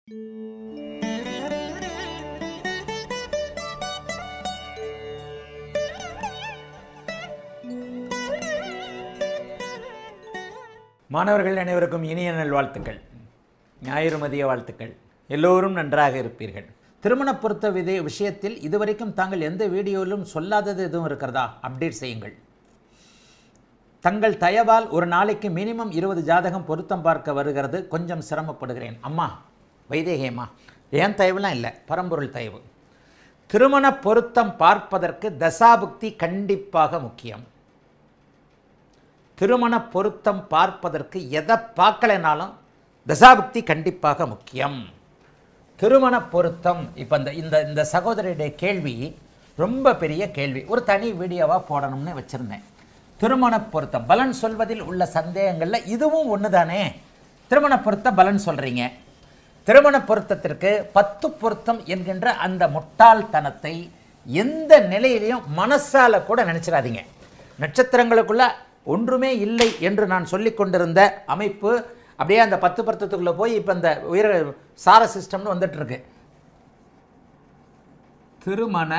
மாணவர்கள் அனைவருக்கும் இனிய நல்வாழ்த்துக்கள், ஞாயிறு மதிய வாழ்த்துக்கள். எல்லோரும் நன்றாக இருப்பீர்கள். திருமண பொருத்த விஷயத்தில் இதுவரைக்கும் தாங்கள் எந்த வீடியோவிலும் சொல்லாதது எதுவும் இருக்கிறதா? அப்டேட் செய்யுங்கள். தங்கள் தயவால் ஒரு நாளைக்கு மினிமம் 20 ஜாதகம் பொருத்தம் பார்க்க வருகிறது. கொஞ்சம் சிரமப்படுகிறேன். அம்மா வைதேகியம்மா, ஏன் தயவுலாம் இல்லை, பரம்பொருள் தயவு. திருமண பொருத்தம் பார்ப்பதற்கு தசாபுக்தி கண்டிப்பாக முக்கியம். திருமண பொருத்தம் பார்ப்பதற்கு எதை பார்க்கலைனாலும் தசாபுக்தி கண்டிப்பாக முக்கியம். திருமண பொருத்தம் இப்போ இந்த சகோதரியுடைய கேள்வி ரொம்ப பெரிய கேள்வி. ஒரு தனி வீடியோவாக போடணும்னு வச்சுருந்தேன். திருமண பொருத்தம் பலன் சொல்வதில் உள்ள சந்தேகங்களில் இதுவும் ஒன்று தானே. திருமண பொருத்த பலன் சொல்கிறீங்க. திருமண பொருத்தத்திற்கு 10 பொருத்தம் என்கின்ற அந்த முட்டாள்தனத்தை எந்த நிலையிலையும் மனசால கூட நினச்சிடாதீங்க. நட்சத்திரங்களுக்குள்ள ஒன்றுமே இல்லை என்று நான் சொல்லி கொண்டிருந்த அமைப்பு அப்படியே அந்த 10 பொருத்தத்துக்குள்ளே போய் இப்போ இந்த உயர் சார சிஸ்டம்னு வந்துட்டு இருக்கு. திருமண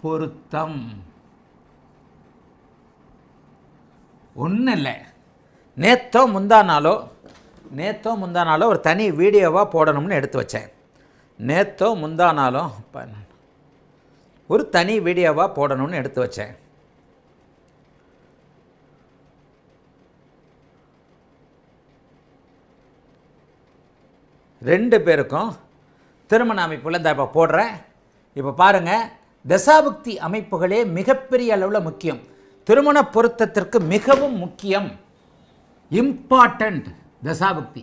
பொருத்தம் ஒன்றும் இல்லை. நேத்தோ முந்தானாலோ ஒரு தனி வீடியோவாக போடணும்னு எடுத்து வச்சேன். நேத்தோ முந்தானாலோ ஒரு தனி வீடியோவாக போடணும்னு எடுத்து வச்சேன். ரெண்டு பேருக்கும் திருமண அமைப்புல இந்த இப்போ போடுறேன். இப்போ பாருங்கள், தசாபுக்தி அமைப்புகளே மிகப்பெரிய அளவில் முக்கியம். திருமண பொருத்தத்திற்கு மிகவும் முக்கியம், இம்பார்ட்டன்ட் தசாபுக்தி.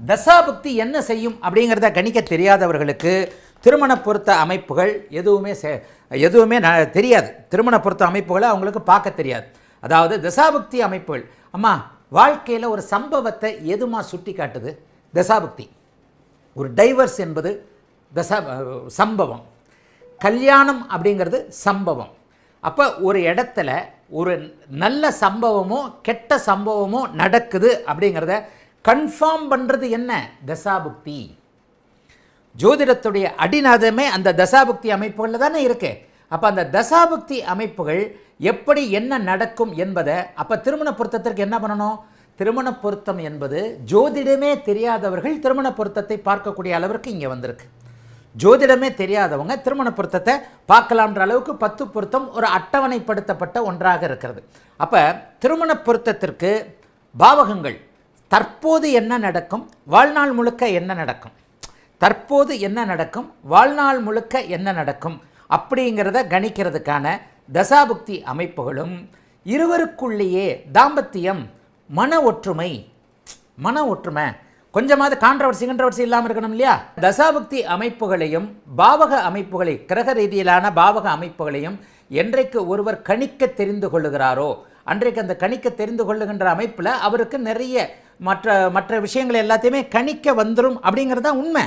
தசாபுக்தி என்ன செய்யும் அப்படிங்கிறத கணிக்க தெரியாதவர்களுக்கு திருமண பொருத்த அமைப்புகள் எதுவுமே தெரியாது. திருமண பொருத்த அமைப்புகளை அவங்களுக்கு பார்க்க தெரியாது. அதாவது தசாபுக்தி அமைப்புகள், அம்மா வாழ்க்கையில் ஒரு சம்பவத்தை எதுமா சுட்டி காட்டுது? தசாபுக்தி. ஒரு டைவர்ஸ் என்பது சம்பவம். கல்யாணம் அப்படிங்கிறது சம்பவம். அப்போ ஒரு இடத்துல ஒரு நல்ல சம்பவமோ கெட்ட சம்பவமோ நடக்குது அப்படிங்கிறத கன்ஃபார்ம் பண்ணுறது என்ன? தசாபுக்தி. ஜோதிடத்துடைய அடிநாதமே அந்த தசாபுக்தி அமைப்புகளில் தானே இருக்கு. அப்போ அந்த தசாபுக்தி அமைப்புகள் எப்படி என்ன நடக்கும் என்பதை அப்போ திருமண பொருத்தத்திற்கு என்ன பண்ணணும்? திருமண பொருத்தம் என்பது ஜோதிடமே தெரியாதவர்கள் திருமண பொருத்தத்தை பார்க்கக்கூடிய அளவிற்கு இங்கே வந்திருக்கு. ஜோதிடமே தெரியாதவங்க திருமண பொருத்தத்தை பார்க்கலாம்ன்ற அளவுக்கு 10 பொருத்தம் ஒரு அட்டவணைப்படுத்தப்பட்ட ஒன்றாக இருக்கிறது. அப்போ திருமண பொருத்தத்திற்கு பாவகங்கள் தற்போது என்ன நடக்கும், வாழ்நாள் முழுக்க என்ன நடக்கும், தற்போது என்ன நடக்கும், வாழ்நாள் முழுக்க என்ன நடக்கும் அப்படிங்கிறத கணிக்கிறதுக்கான தசாபுக்தி அமைப்புகளும், இருவருக்குள்ளேயே தாம்பத்தியம், மன ஒற்றுமை கொஞ்சமாவது கான்ட்ரவர்சி இல்லாமல் இருக்கணும் இல்லையா? தசாபுக்தி அமைப்புகளையும் பாவக அமைப்புகளை, கிரக ரீதியிலான பாவக அமைப்புகளையும் என்றைக்கு ஒருவர் கணிக்க தெரிந்து கொள்ளுகிறாரோ அன்றைக்கு அந்த கணிக்க தெரிந்து கொள்ளுகின்ற அமைப்பில் அவருக்கு நிறைய மற்ற விஷயங்களை எல்லாத்தையுமே கணிக்க வந்துடும் அப்படிங்கிறது தான் உண்மை.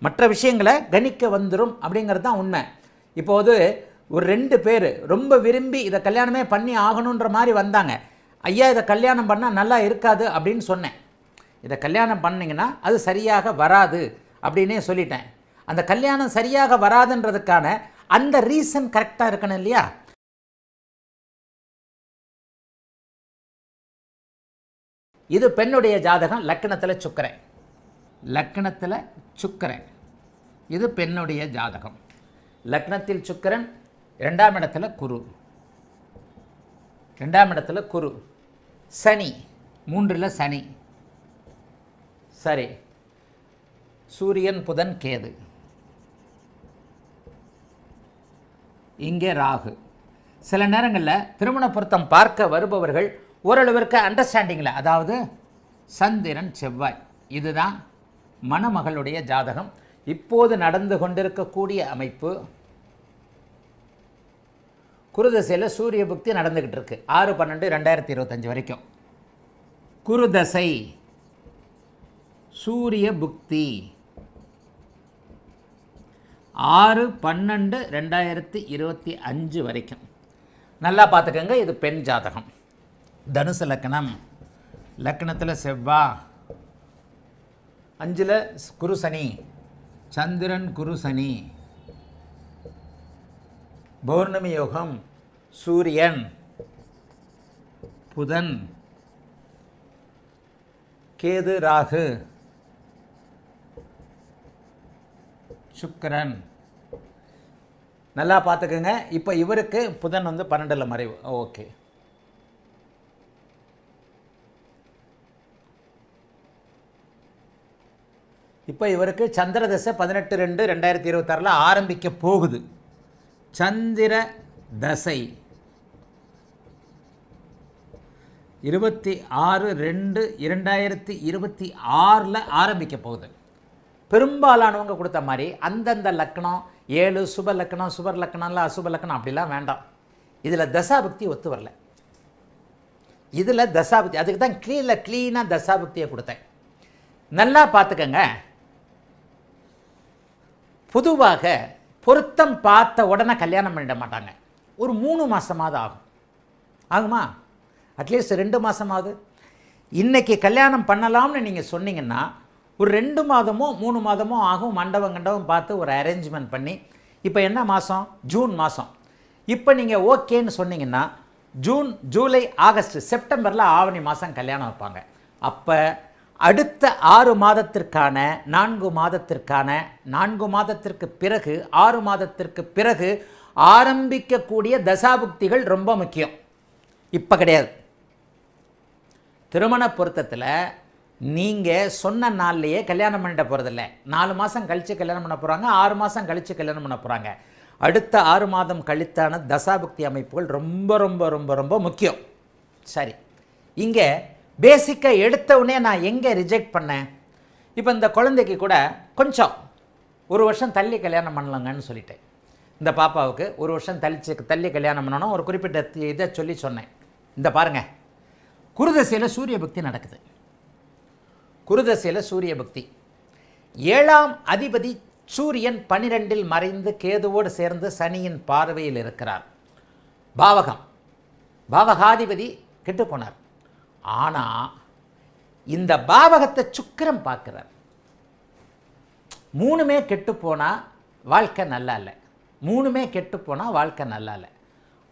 மற்ற விஷயங்களை கணிக்க வந்துடும் அப்படிங்கிறது தான் உண்மை. இப்போது ஒரு 2 பேர் ரொம்ப விரும்பி இதை கல்யாணமே பண்ணி ஆகணுன்ற மாதிரி வந்தாங்க. ஐயா இதை கல்யாணம் பண்ணால் நல்லா இருக்காது அப்படின்னு சொன்னேன். இதை கல்யாணம் பண்ணிங்கன்னா அது சரியாக வராது அப்படின்னே சொல்லிட்டேன். அந்த கல்யாணம் சரியாக வராதுன்றதுக்கான அந்த ரீசன் கரெக்டாக இருக்கணும் இல்லையா? இது பெண்ணுடைய ஜாதகம், லக்னத்தில் சுக்கிரன். இது பெண்ணுடைய ஜாதகம். லக்னத்தில் சுக்கிரன், 2ஆம் இடத்துல குரு, சனி 3ல் சனி, சரி, சூரியன் புதன் கேது, இங்கே ராகு. சில நேரங்களில் திருமண பொருத்தம் பார்க்க வருபவர்கள் ஓரளவிற்கு அண்டர்ஸ்டாண்டிங்கில், அதாவது சந்திரன் செவ்வாய், இதுதான் மணமகளுடைய ஜாதகம். இப்போது நடந்து கொண்டிருக்கக்கூடிய அமைப்பு குருதசையில் சூரிய புக்தி நடந்துக்கிட்டு இருக்கு. 6/12/2025 வரைக்கும் குருதசை, சூரிய புக்தி 6/12/2025 வரைக்கும். நல்லா பார்த்துக்கோங்க. இது பெண் ஜாதகம், தனுசு லக்னம், லக்னத்தில் செவ்வாய், 5ல் குரு சனி, சந்திரன் குரு சனி, பௌர்ணமி யோகம், சூரியன், புதன், கேது ராகு, சுக்கிரன். நல்லா பார்த்துக்குங்க. இப்போ இவருக்கு புதன் வந்து 12ல் மறைவு. ஓகே. இப்போ இவருக்கு சந்திர தசை 18/2/2026 ஆரம்பிக்க போகுது. சந்திர தசை 26/2/2026 ஆரம்பிக்க போகுது. பெரும்பாலானவங்க கொடுத்த மாதிரி அந்தந்த லக்னம் 7 சுப லக்னம், சுபர் லக்னம்லாம் அசுப லக்னம் அப்படிலாம் வேண்டாம். இதில் தசாபக்தி ஒத்து வரல. இதில் தசாபக்தி, அதுக்கு தான் க்ளீனாக தசாபக்தியை கொடுத்தேன். நல்லா பார்த்துக்கங்க. பொதுவாக பொருத்தம் பார்த்த உடனே கல்யாணம் பண்ணிட மாட்டாங்க. ஒரு 3 மாதமாவது ஆகும். ஆகுமா? அட்லீஸ்ட் 2 மாதமாவது. இன்றைக்கி கல்யாணம் பண்ணலாம்னு நீங்கள் சொன்னீங்கன்னா ஒரு 2 மாதமோ 3 மாதமோ ஆகும். மண்டபம் பார்த்து ஒரு அரேஞ்ச்மெண்ட் பண்ணி, இப்போ என்ன மாதம்? ஜூன் மாதம். இப்போ நீங்கள் ஓகேன்னு சொன்னீங்கன்னா ஜூன், ஜூலை, ஆகஸ்ட், செப்டம்பரில் ஆவணி மாதம் கல்யாணம் வைப்பாங்க. அப்போ அடுத்த 6 மாதத்திற்கான 4 மாதத்திற்கான 4 மாதத்திற்கு பிறகு 6 மாதத்திற்கு பிறகு ஆரம்பிக்கக்கூடிய தசாபுக்திகள் ரொம்ப முக்கியம். இப்போ கிடையாது. திருமண பொருத்தத்தில் நீங்கள் சொன்ன நாள்லையே கல்யாணம் பண்ணிட போகிறதில்ல. 4 மாதம் கழித்து கல்யாணம் பண்ண போகிறாங்க, 6 மாதம் கழித்து கல்யாணம் பண்ண போகிறாங்க. அடுத்த 6 மாதம் கழித்தான தசாபுக்தி அமைப்புகள் ரொம்ப ரொம்ப ரொம்ப ரொம்ப முக்கியம். சரி, இங்கே பேசிக்காக எடுத்தவுடனே நான் எங்கே ரிஜெக்ட் பண்ணேன்? இப்போ இந்த குழந்தைக்கு கூட கொஞ்சம் 1 வருஷம் தள்ளி கல்யாணம் பண்ணலாங்கன்னு சொல்லிட்டேன். இந்த பாப்பாவுக்கு 1 வருஷம் தள்ளி கல்யாணம் பண்ணணும். ஒரு குறிப்பிட்ட இதை சொன்னேன். இந்த பாருங்கள், குருதசையில் சூரிய பக்தி நடக்குது. குருதசையில் சூரிய பக்தி 7ஆம் அதிபதி சூரியன் 12ல் மறைந்து கேதுவோடு சேர்ந்து சனியின் பார்வையில் இருக்கிறார். பாவகாதிபதி கெட்டு போனார். ஆனால் இந்த பாவகத்தை சுக்கிரன் பார்க்கிறார். 3மே கெட்டு போனால் வாழ்க்கை நல்லா இல்லை. 3மே கெட்டு போனால் வாழ்க்கை நல்லா இல்லை.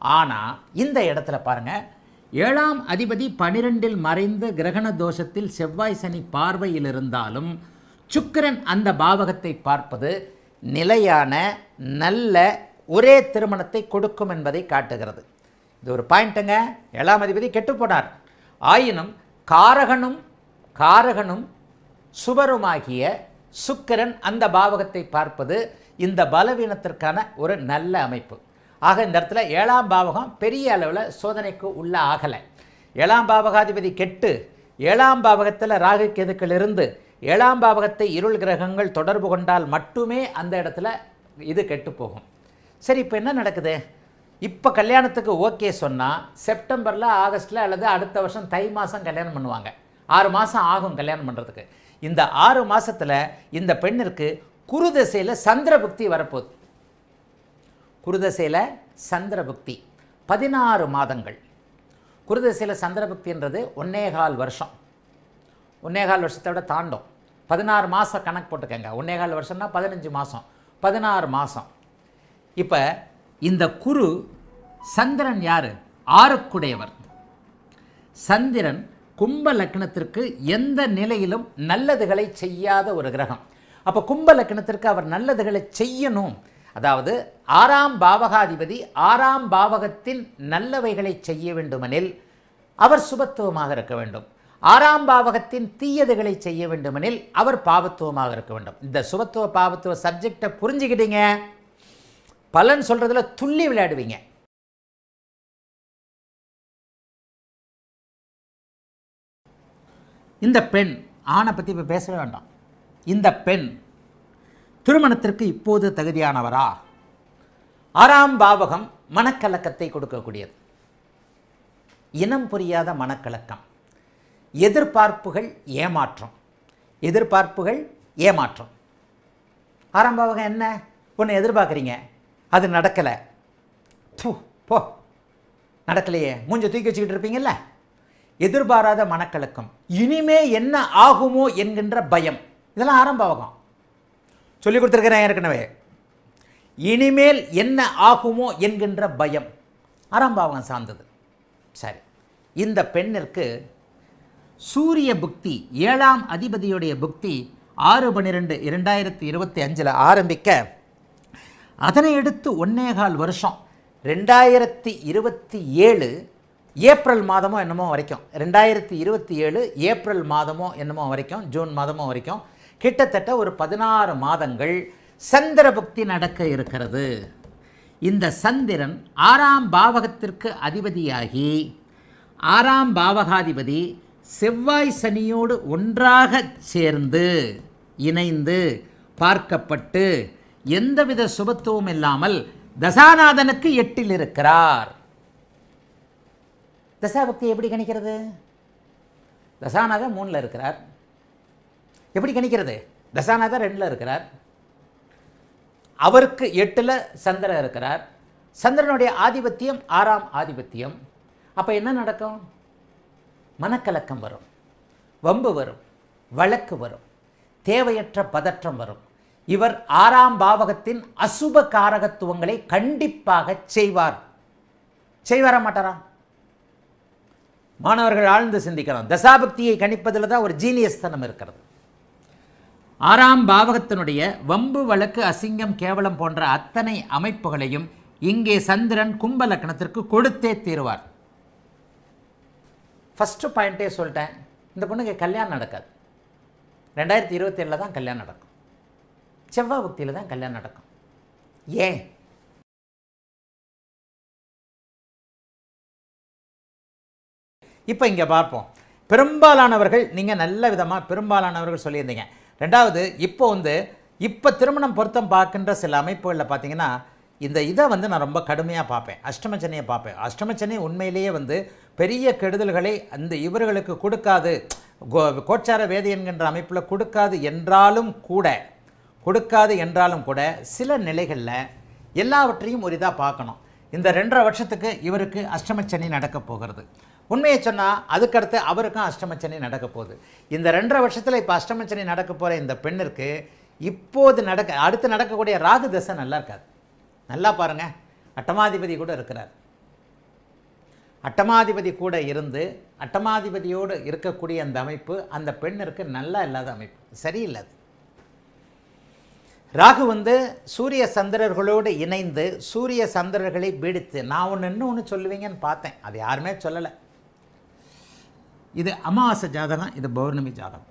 ஆனால் இந்த இடத்துல பாருங்கள், 7ஆம் அதிபதி 12ல் மறைந்து கிரகண தோஷத்தில் செவ்வாய் சனி பார்வையில் இருந்தாலும் சுக்கிரன் அந்த பாவகத்தை பார்ப்பது நிலையான நல்ல ஒரே திருமணத்தை கொடுக்கும் என்பதை காட்டுகிறது. இது ஒரு பாயிண்ட்டுங்க. 7ஆம் அதிபதி கெட்டு போனார். ஆயினும் காரகனும் சுபருமாகிய சுக்கிரன் அந்த பாவகத்தை பார்ப்பது இந்த பலவீனத்திற்கான ஒரு நல்ல அமைப்பு. ஆக இந்த இடத்துல 7ஆம் பாவகம் பெரிய அளவில் சோதனைக்கு உள்ள ஆகலை. 7ஆம் பாவகாதிபதி கெட்டு 7ஆம் பாவகத்தில் ராகு கேதுக்கள் இருந்து 7ஆம் பாவகத்தை இருள் கிரகங்கள் தொடர்பு கொண்டால் மட்டுமே அந்த இடத்துல இது கெட்டு போகும். சரி, இப்போ என்ன நடக்குது? இப்போ கல்யாணத்துக்கு ஓகே சொன்னால் செப்டம்பரில், ஆகஸ்ட்டில் அல்லது அடுத்த வருஷம் தை மாதம் கல்யாணம் பண்ணுவாங்க. 6 மாதம் ஆகும் கல்யாணம் பண்ணுறதுக்கு. இந்த 6 மாதத்தில் இந்த பெண்ணிற்கு குருதசையில் சந்திரபுக்தி வரப்போகுது. குருதசையில் சந்திரபுக்தி 16 மாதங்கள். குருதசையில் சந்திரபுக்தின்றது 1.25 வருஷம். 1.25 வருஷத்தை விட தாண்டும். 16 மாதம் கணக்கு போட்டுக்கங்க. 1.25 வருஷம்னா 15 மாதம், 16 மாதம். இப்போ இந்த குரு சந்திரன் யார்? 6க்குடையவர். சந்திரன் கும்ப லக்னத்திற்கு எந்த நிலையிலும் நல்லதுகளை செய்யாத ஒரு கிரகம். அப்போ கும்ப லக்னத்திற்கு அவர் நல்லதுகளை செய்யணும். அதாவது 6ஆம் பாவகாதிபதி 6ஆம் பாவகத்தின் நல்லவைகளை செய்ய வேண்டுமெனில் அவர் சுபத்துவமாக இருக்க வேண்டும். 6ஆம் பாவகத்தின் தீயதுகளை செய்ய வேண்டுமெனில் அவர் பாவத்துவமாக இருக்க வேண்டும். இந்த சுபத்துவ பாவத்துவ சப்ஜெக்டை புரிஞ்சுக்கிட்டீங்க, பலன் சொல்றதுல துள்ளி விளையாடுவீங்க. இந்த பெண், ஆணை பற்றி இப்போ பேசவே வேண்டாம். இந்த பெண் திருமணத்திற்கு இப்போது தகுதியானவரா? 6ஆம் பாவகம் மனக்கலக்கத்தை கொடுக்கக்கூடியது. இனம் புரியாத மனக்கலக்கம், எதிர்பார்ப்புகள், ஏமாற்றம். 6ஆம் பாவகம் என்ன? ஒன்று எதிர்பார்க்குறீங்க, அது நடக்கலை. போ நடக்கலையே, மூஞ்ச தூக்கி வச்சுக்கிட்டு இருப்பீங்கல்ல. எதிர்பாராத மனக்கலக்கம், இனிமே என்ன ஆகுமோ என்கின்ற பயம், இதெல்லாம் ஆரம்பம் சொல்லி கொடுத்துருக்கிறேன் ஏற்கனவே. இனிமேல் என்ன ஆகுமோ என்கின்ற பயம் ஆரம்பம் சார்ந்தது. சரி, இந்த பெண்ணிற்கு சூரிய புக்தி 7ஆம் அதிபதியுடைய புக்தி 6/12/2025 ஆரம்பிக்க, அதனை எடுத்து 1.25 வருஷம் 2027 ஏப்ரல் மாதமோ என்னமோ வரைக்கும், 2027 ஏப்ரல் மாதமோ என்னமோ வரைக்கும், ஜூன் மாதமோ வரைக்கும், கிட்டத்தட்ட ஒரு 16 மாதங்கள் சந்திர புக்தி நடக்க இருக்கிறது. இந்த சந்திரன் 6ஆம் பாவகத்திற்கு அதிபதியாகி 6ஆம் பாவகாதிபதி செவ்வாய் சனியோடு ஒன்றாக சேர்ந்து இணைந்து பார்க்கப்பட்டு எந்தவித சுபத்துவம் இல்லாமல் தசாநாதனுக்கு 8இல் இருக்கிறார். தசாபக்தி எப்படி கணிக்கிறது? தசாநாதன் 3ல் இருக்கிறார். எப்படி கணிக்கிறது? தசாநாதன் 2ல் இருக்கிறார், அவருக்கு 8ல் சந்திரன் இருக்கிறார். சந்திரனுடைய ஆதிபத்தியம் 6ஆம் ஆதிபத்தியம். அப்போ என்ன நடக்கும்? மனக்கலக்கம் வரும், வம்பு வரும், வழக்கு வரும், தேவையற்ற பதற்றம் வரும். இவர் 6ஆம் பாவகத்தின் அசுப காரகத்துவங்களை கண்டிப்பாக செய்வார். செய்வாரா மாட்டாரா? மாணவர்கள் ஆழ்ந்து சிந்திக்கலாம். தசாபக்தியை கணிப்பதில் தான் ஒரு ஜீனியஸ் தனம் இருக்கிறது. 6ஆம் பாவகத்தினுடைய வம்பு, வழக்கு, அசிங்கம், கேவலம் போன்ற அத்தனை அமைப்புகளையும் இங்கே சந்திரன் கும்ப லக்னத்திற்கு கொடுத்தே தீருவார். ஃபஸ்ட்டு பாயிண்ட்டே சொல்லிட்டேன், இந்த பொண்ணுக்கு கல்யாணம் நடக்காது. 2027 தான் கல்யாணம் நடக்கும். செவ்வாய் புக்தியில் தான் கல்யாணம் நடக்கும். ஏன்? இப்போ இங்கே பார்ப்போம். பெரும்பாலானவர்கள், நீங்கள் நல்ல விதமாக பெரும்பாலானவர்கள் சொல்லியிருந்தீங்க. ரெண்டாவது, இப்போ திருமணம் பொருத்தம் பார்க்கின்ற சில அமைப்புகளில் பார்த்தீங்கன்னா, இந்த இதை நான் ரொம்ப கடுமையாக பார்ப்பேன். அஷ்டமச்சனியை பார்ப்பேன். அஷ்டமச்சனி உண்மையிலேயே பெரிய கெடுதல்களை இவர்களுக்கு கொடுக்காது, கோச்சார வேதி என்கின்ற அமைப்பில் கொடுக்காது என்றாலும் கூட சில நிலைகளில் எல்லாவற்றையும் ஒரு இதாக பார்க்கணும். இந்த 2.5 வருஷத்துக்கு இவருக்கு அஷ்டமச்சனி நடக்கப் போகிறது. உண்மையை சொன்னால் அதுக்கடுத்து அவருக்கும் அஷ்டமச்சனி நடக்க போகுது. இந்த 2.5 வருஷத்தில் இப்போ அஷ்டமச்சனி நடக்க போகிற இந்த பெண்ணிற்கு இப்போது அடுத்து நடக்கக்கூடிய ராகு தசை நல்லா இருக்காது. நல்லா பாருங்கள், அட்டமாதிபதி கூட இருக்கிறார். அட்டமாதிபதி கூட இருந்து அட்டமாதிபதியோடு இருக்கக்கூடிய அந்த அமைப்பு அந்த பெண்ணிற்கு நல்லா இல்லாத அமைப்பு, சரியில்லாது. ராகு சூரிய சந்திரர்களோடு இணைந்து சூரிய சந்திரர்களை பீடித்து, நான் இன்னொன்று சொல்லுவீங்கன்னு பார்த்தேன், அது யாருமே சொல்லலை. இது அமாவாசை ஜாதகம், இது பௌர்ணமி ஜாதகம்.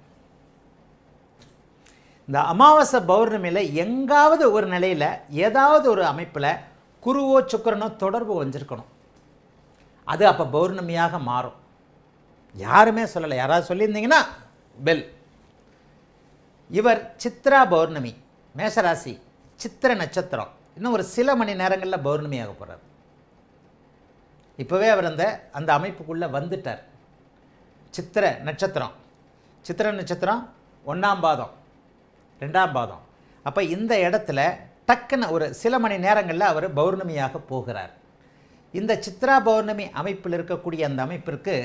இந்த அமாவாசை பௌர்ணமியில் எங்காவது ஒரு நிலையில் ஏதாவது ஒரு அமைப்பில் குருவோ சுக்கிரனோ தொடர்பு வஞ்சிருக்கணும். அது அப்போ பௌர்ணமியாக மாறும். யாருமே சொல்லலை. யாராவது சொல்லியிருந்தீங்கன்னா பெல். இவர் சித்ரா பௌர்ணமி, மேஷராசி, சித்திர நட்சத்திரம், இன்னும் ஒரு சில மணி நேரங்களில் பௌர்ணமியாக போகிறார். இப்போவே அவர் அந்த அமைப்புக்குள்ளே வந்துட்டார். சித்திர நட்சத்திரம் 1ஆம் பாதம் 2ஆம் பாதம். அப்போ இந்த இடத்துல டக்குன்னு ஒரு சில மணி நேரங்களில் அவர் பௌர்ணமியாக போகிறார். இந்த சித்ரா பௌர்ணமி அமைப்பில் இருக்கக்கூடிய அந்த அமைப்பிற்கு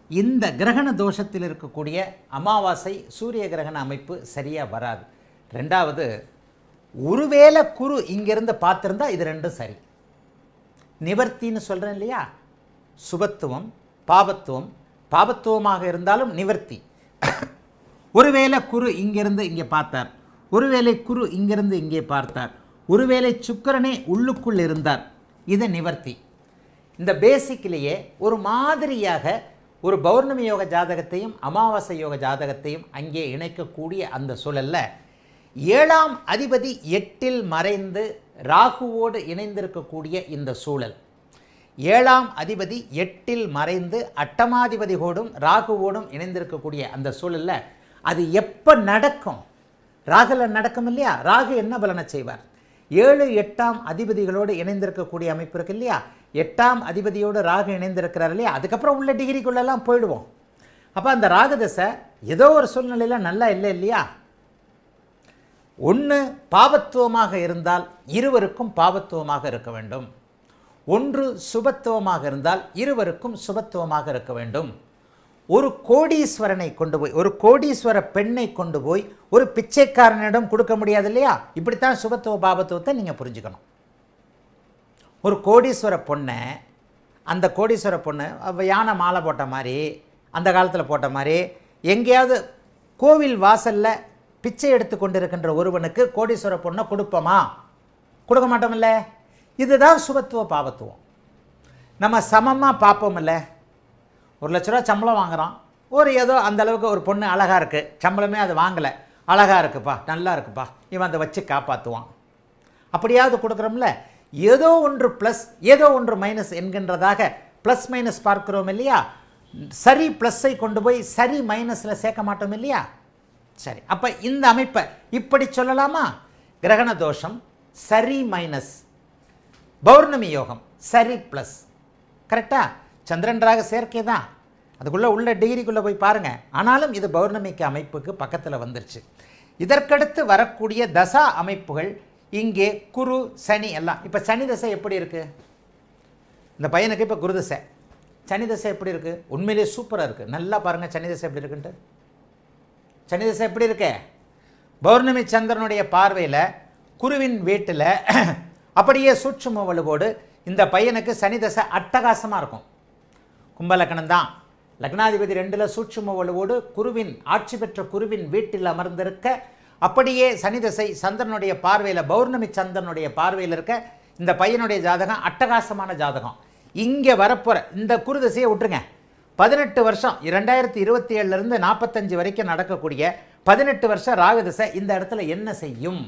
இந்த கிரகண தோஷத்தில் இருக்கக்கூடிய அமாவாசை சூரிய கிரகண அமைப்பு சரியாக வராது. ரெண்டாவது, ஒருவேளை குரு இங்கிருந்து பார்த்துருந்தா இது ரெண்டும் சரி. நிவர்த்தின்னு சொல்கிறேன் இல்லையா, சுபத்துவம் பாபத்துவமாக இருந்தாலும் நிவர்த்தி. ஒருவேளை குரு இங்கிருந்து இங்கே பார்த்தார், ஒருவேளை குரு இங்கிருந்து இங்கே பார்த்தார், ஒருவேளை சுக்கிரனே உள்ளுக்குள் இருந்தார், இது நிவர்த்தி. இந்த பேசிக்கிலேயே ஒரு மாதிரியாக ஒரு பௌர்ணமி யோக ஜாதகத்தையும் அமாவாசை யோக ஜாதகத்தையும் அங்கே இணைக்கக்கூடிய அந்த சூழலில் 7ஆம் அதிபதி 8இல் மறைந்து ராகுவோடு இணைந்திருக்கக்கூடிய இந்த சூழல், 7ஆம் அதிபதி 8இல் மறைந்து அட்டமாதிபதியோடும் ராகுவோடும் இணைந்திருக்கக்கூடிய அந்த சூழலில் அது எப்போ நடக்கும்? ராகுல நடக்கும் இல்லையா? ராகு என்ன பலனை செய்வார்? 7, 8ஆம் அதிபதிகளோடு இணைந்திருக்கக்கூடிய அமைப்பு இருக்கு இல்லையா? 8ஆம் அதிபதியோடு ராகு இணைந்திருக்கிறார் இல்லையா? அதுக்கப்புறம் உள்ள டிகிரிக்குள்ளெல்லாம் போயிடுவோம். அப்போ அந்த ராகு தசை ஏதோ ஒரு சூழ்நிலையில் நல்லா இல்லை இல்லையா? ஒன்று பாபத்துவமாக இருந்தால் இருவருக்கும் பாபத்துவமாக இருக்க வேண்டும், ஒன்று சுபத்துவமாக இருந்தால் இருவருக்கும் சுபத்துவமாக இருக்க வேண்டும், ஒரு கோடீஸ்வரனை கொண்டு போய், ஒரு கோடீஸ்வர பெண்ணை கொண்டு போய் ஒரு பிச்சைக்காரனிடம் கொடுக்க முடியாது இல்லையா? இப்படித்தான் சுபத்துவ பாபத்துவத்தை நீங்கள் புரிஞ்சுக்கணும். ஒரு கோடீஸ்வர பொண்ணை, அந்த கோடீஸ்வர பொண்ணு யானை மாலை போட்ட மாதிரி, அந்த காலத்தில் போட்ட மாதிரி எங்கேயாவது கோவில் வாசலில் பிச்சை எடுத்து கொண்டிருக்கின்ற ஒருவனுக்கு கோடீஸ்வர பொண்ணை கொடுப்போமா? கொடுக்க மாட்டோமில்ல. இதுதான் சுபத்துவ பாபத்துவம். நம்ம சமமாக பார்ப்போமில்ல. 1 லட்ச ரூபா சம்பளம் வாங்குகிறோம், ஒரு ஏதோ அந்தளவுக்கு ஒரு பொண்ணு அழகாக இருக்குது, சம்பளமே அது வாங்கலை, அழகாக இருக்குப்பா, நல்லா இருக்குப்பா, இவன் அதை வச்சு காப்பாற்றுவான். அப்படியாவது கொடுக்குறோம்ல. ஏதோ ஒன்று ப்ளஸ் ஏதோ ஒன்று மைனஸ் என்கின்றதாக ப்ளஸ் மைனஸ் பார்க்குறோம் இல்லையா? சரி ப்ளஸ்ஸை கொண்டு போய் சரி மைனஸில் சேர்க்க மாட்டோம் இல்லையா? சரி, அப்போ இந்த அமைப்பை இப்படி சொல்லலாமா? கிரகண தோஷம் சரி மைனஸ், பௌர்ணமி யோகம் சரி ப்ளஸ். கரெக்டாக? சந்திரன் ராகு சேர்க்கை தான், அதுக்குள்ளே உள்ள டிகிரிக்குள்ளே போய் பாருங்கள். ஆனாலும் இது பௌர்ணமிக்கு அமைப்புக்கு பக்கத்தில் வந்துருச்சு. இதற்கடுத்து வரக்கூடிய தசா அமைப்புகள் இங்கே குரு சனி எல்லாம். இப்போ சனி தசை எப்படி இருக்குது? இந்த பையனுக்கு இப்போ குரு தசை. சனி தசை எப்படி இருக்குது? உண்மையிலே சூப்பராக இருக்குது. நல்லா பாருங்கள் சனி தசை எப்படி இருக்குன்ட்டு. சனி தசை எப்படி இருக்கு? பௌர்ணமி சந்திரனுடைய பார்வையில் குருவின் வீட்டில் அப்படியே சூட்சும வலுவோடு இந்த பையனுக்கு சனி தசை அட்டகாசமாக இருக்கும். கும்பலக்கணம் தான், லக்னாதிபதி 2ல் சூட்சும வலுவோடு குருவின் ஆட்சி பெற்ற குருவின் வீட்டில் அமர்ந்திருக்க, அப்படியே சனி தசை சந்திரனுடைய பார்வையில், பௌர்ணமி சந்திரனுடைய பார்வையில் இருக்க இந்த பையனுடைய ஜாதகம் அட்டகாசமான ஜாதகம். இங்கே வரப்போகிற இந்த குரு தசையை விட்டுருங்க. 18 வருஷம் 2027லேருந்து 45 வரைக்கும் நடக்கக்கூடிய 18 வருஷம் ராகு தசை இந்த இடத்துல என்ன செய்யும்?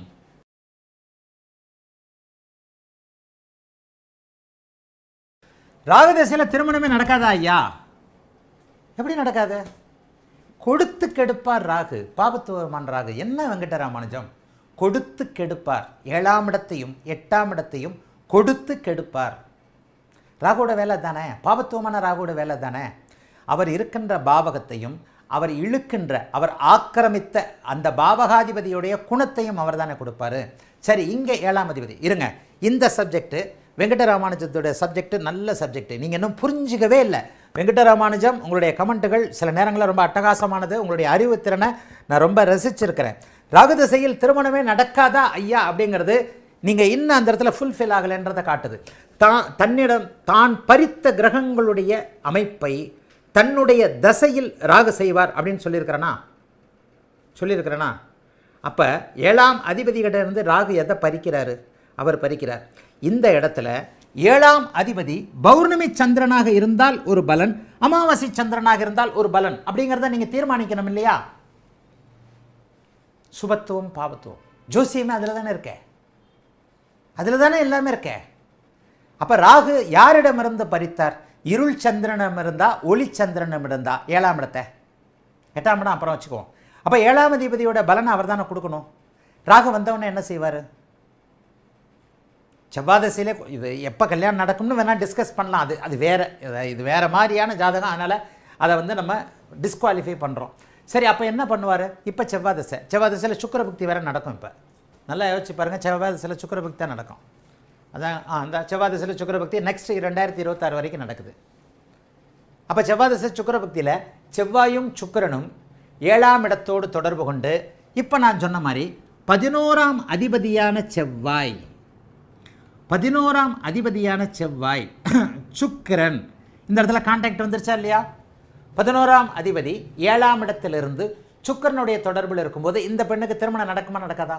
ராகு தசையில் திருமணமே நடக்காதா ஐயா? எப்படி நடக்காது? கொடுத்து கெடுப்பார் ராகு, பாபத்துவமான ராகு. என்ன வெங்கடராமானுஜம்? கொடுத்து கெடுப்பார். 7ஆம் இடத்தையும் 8ஆம் இடத்தையும் கொடுத்து கெடுப்பார். ராகுவோட வேலை தானே, பாபத்துவமான ராகுவோட வேலை தானே. அவர் இருக்கின்ற பாவகத்தையும் அவர் இழுக்கின்ற, அவர் ஆக்கிரமித்த அந்த பாவகாதிபதியுடைய குணத்தையும் அவர் தானே கொடுப்பாரு. சரி, இங்கே 7ஆம் அதிபதி இருங்க. இந்த சப்ஜெக்ட் வெங்கடராமானுஜத்தோட சப்ஜெக்ட் நல்ல சப்ஜெக்ட். நீங்கள் இன்னும் புரிஞ்சிக்கவே இல்லை. வெங்கடராமானுஜம் உங்களுடைய கமெண்ட்டுகள் சில நேரங்களில் ரொம்ப அட்டகாசமானது. உங்களுடைய அறிவுத்திறனை நான் ரொம்ப ரசிச்சிருக்கிறேன். ராகு திசையில் திருமணமே நடக்காதா ஐயா அப்படிங்கிறது நீங்கள் இன்னும் அந்த இடத்துல ஃபுல்ஃபில் ஆகலைன்றதை காட்டுது. தன்னிடம் தான் பறித்த கிரகங்களுடைய அமைப்பை தன்னுடைய தசையில் ராகு செய்வார் அப்படின்னு சொல்லியிருக்கிறேனா? அப்போ 7ஆம் அதிபதிகிட்ட இருந்து ராகு எதை பறிக்கிறாரு? அவர் பறிக்கிறார். இந்த இடத்துல 7ஆம் அதிபதி பௌர்ணமி சந்திரனாக இருந்தால் ஒரு பலன், அமாவாசை சந்திரனாக இருந்தால் ஒரு பலன் அப்படிங்கிறத நீங்கள் தீர்மானிக்கணும் இல்லையா? சுபத்துவம் பாவத்துவம் ஜோசியமே அதில் தானே இருக்கே, அதில் தானே எல்லாமே இருக்கே. அப்போ ராகு யாரிடமிருந்து பறித்தார்? இருள் சந்திரனம் இருந்தா, ஒளி சந்திரனம் இருந்தா 7ஆம் இடத்தை, 8ஆம் இடம் அப்புறம் வச்சுக்குவோம். அப்போ 7ஆம் அதிபதியோட பலனை அவர் தானே கொடுக்கணும். ராகு வந்தவொடனே என்ன செய்வார்? செவ்வாதசையிலே இது எப்போ கல்யாணம் நடக்கும்னு வேணால் டிஸ்கஸ் பண்ணலாம். அது வேறு, இது வேறு மாதிரியான ஜாதகம். அதனால் அதை நம்ம டிஸ்குவாலிஃபை பண்ணுறோம். சரி, அப்போ என்ன பண்ணுவார்? இப்போ செவ்வாதசையில் சுக்கிரபக்தி வேறு நடக்கும். இப்போ நல்லா யோசிச்சு பாருங்கள், செவ்வாதசையில் சுக்கிரபக்தி தான் நடக்கும். அதான் அந்த செவ்வாதசையில் சுக்கிரபக்தி நெக்ஸ்ட் 2026 வரைக்கும் நடக்குது. அப்போ செவ்வாதசை சுக்கிரபக்தியில் செவ்வாயும் சுக்கிரனும் 7ஆம் இடத்தோடு தொடர்பு கொண்டு, இப்போ நான் சொன்ன மாதிரி 11ஆம் அதிபதியான செவ்வாய் சுக்கிரன் இந்த இடத்துல கான்டாக்ட் வந்துருச்சா இல்லையா? 11ஆம் அதிபதி 7ஆம் இடத்திலிருந்து சுக்கிரனுடைய தொடர்பில் இருக்கும்போது இந்த பெண்ணுக்கு திருமணம் நடக்குமா நடக்காதா?